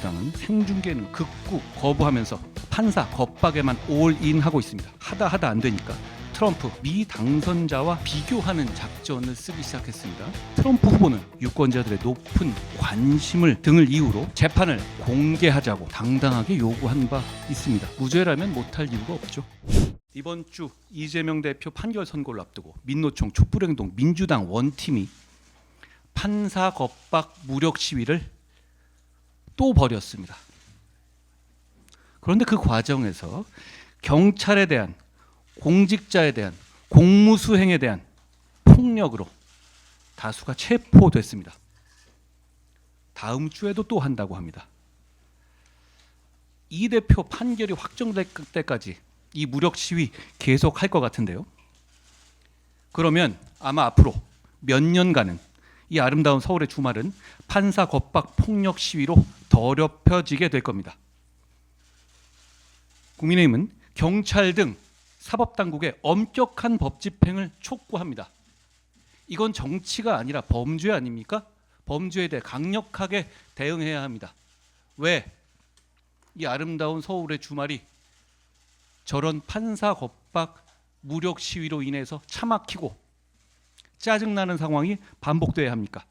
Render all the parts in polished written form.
민주당은 생중계는 극구 거부하면서 판사 겁박에만 올인하고 있습니다. 하다 안 되니까 트럼프 미 당선자와 비교하는 작전을 쓰기 시작했습니다. 트럼프 후보는 유권자들의 높은 관심을 등을 이유로 재판을 공개하자고 당당하게 요구한 바 있습니다. 무죄라면 못할 이유가 없죠. 이번 주 이재명 대표 판결 선고를 앞두고 민노총 촛불행동 민주당 원팀이 판사 겁박 무력 시위를 또 벌였습니다. 그런데 그 과정에서 경찰에 대한, 공직자에 대한, 공무수행에 대한 폭력으로 다수가 체포됐습니다. 다음 주에도 또 한다고 합니다. 이 대표 판결이 확정될 때까지 이 무력 시위 계속할 것 같은데요. 그러면 아마 앞으로 몇 년간은 이 아름다운 서울의 주말은 판사 겁박 폭력 시위로 더럽혀지게 될 겁니다. 국민의힘은 경찰 등 사법당국의 엄격한 법 집행을 촉구합니다. 이건 정치가 아니라 범죄 아닙니까? 범죄에 대해 강력하게 대응해야 합니다. 왜? 이 아름다운 서울의 주말이 저런 판사 겁박 무력 시위로 인해서 차 막히고 짜증나는 상황이 반복돼야 합니까?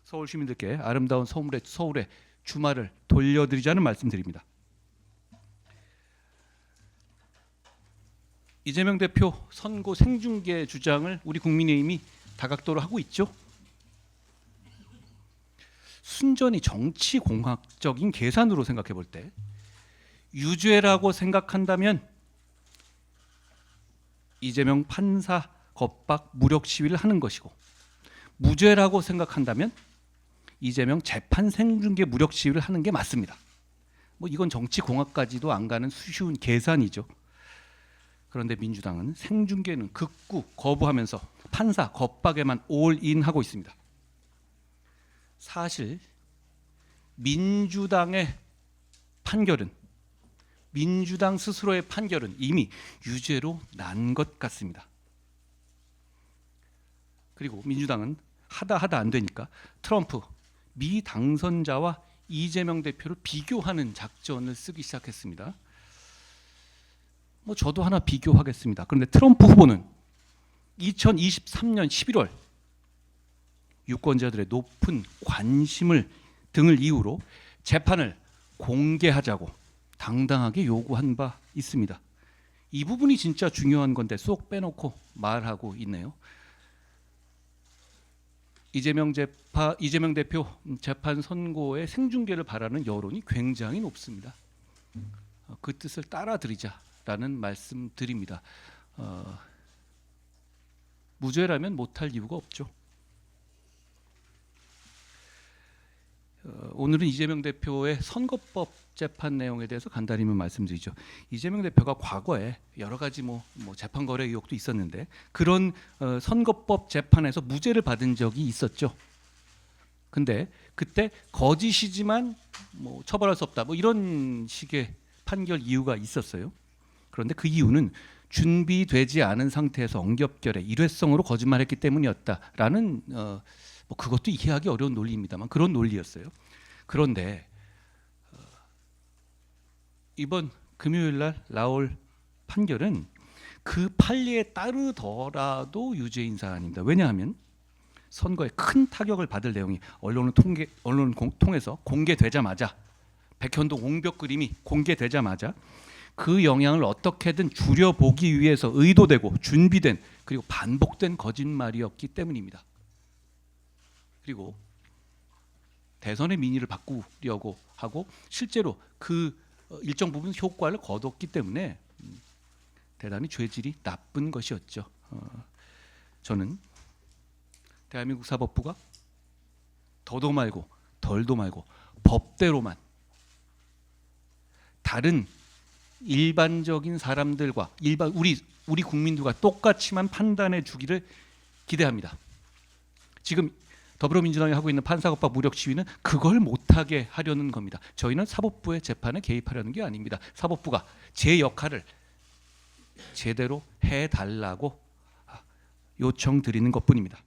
서울 시민들께 아름다운 서울의 주말을 돌려드리자는 말씀드립니다. 이재명 대표 선고 생중계 주장을 우리 국민의힘이 다각도로 하고 있죠. 순전히 정치공학적인 계산으로 생각해 볼 때 유죄라고 생각한다면 이재명 판사 겁박 무력 시위를 하는 것이고, 무죄라고 생각한다면 이재명 재판 생중계 무력 시위를 하는 게 맞습니다. 이건 정치공학까지도 안 가는 쉬운 계산이죠. 그런데 민주당은 생중계는 극구 거부하면서 판사 겁박에만 올인하고 있습니다. 사실 민주당 스스로의 판결은 이미 유죄로 난 것 같습니다. 그리고 민주당은 하다 안 되니까 트럼프 미 당선자와 이재명 대표를 비교하는 작전을 쓰기 시작했습니다. 저도 하나 비교하겠습니다. 그런데 트럼프 후보는 2023년 11월 유권자들의 높은 관심을 등을 이유로 재판을 공개하자고 당당하게 요구한 바 있습니다. 이 부분이 진짜 중요한 건데 쏙 빼놓고 말하고 있네요. 이재명 대표 재판 선고의 생중계를 바라는 여론이 굉장히 높습니다. 그 뜻을 따라드리자라는 말씀드립니다. 무죄라면 못할 이유가 없죠. 오늘은 이재명 대표의 선거법 재판 내용에 대해서 간단히 말씀드리죠. 이재명 대표가 과거에 여러 가지 재판 거래 의혹도 있었는데 그런 선거법 재판에서 무죄를 받은 적이 있었죠. 근데 그때 거짓이지만 처벌할 수 없다 이런 식의 판결 이유가 있었어요. 그런데 그 이유는 준비되지 않은 상태에서 엉겹결에 일회성으로 거짓말했기 때문이었다라는 그것도 이해하기 어려운 논리입니다만 그런 논리였어요. 그런데 이번 금요일 날 나올 판결은 그 판례에 따르더라도 유죄인 사안입니다. 왜냐하면 선거에 큰 타격을 받을 내용이 언론을 통해서 공개되자마자 백현동 옹벽 그림이 공개되자마자 그 영향을 어떻게든 줄여보기 위해서 의도되고 준비된 그리고 반복된 거짓말이었기 때문입니다. 그리고 대선의 민의를 바꾸려고 하고 실제로 그 일정 부분 효과를 거뒀기 때문에 대단히 죄질이 나쁜 것이었죠. 저는 대한민국 사법부가 더도 말고 덜도 말고 법대로만 다른 일반적인 사람들과 우리 국민들과 똑같이만 판단해 주기를 기대합니다. 지금 더불어민주당이 하고 있는 판사겁박 무력 시위는 그걸 못하게 하려는 겁니다. 저희는 사법부의 재판에 개입하려는 게 아닙니다. 사법부가 제 역할을 제대로 해달라고 요청드리는 것뿐입니다.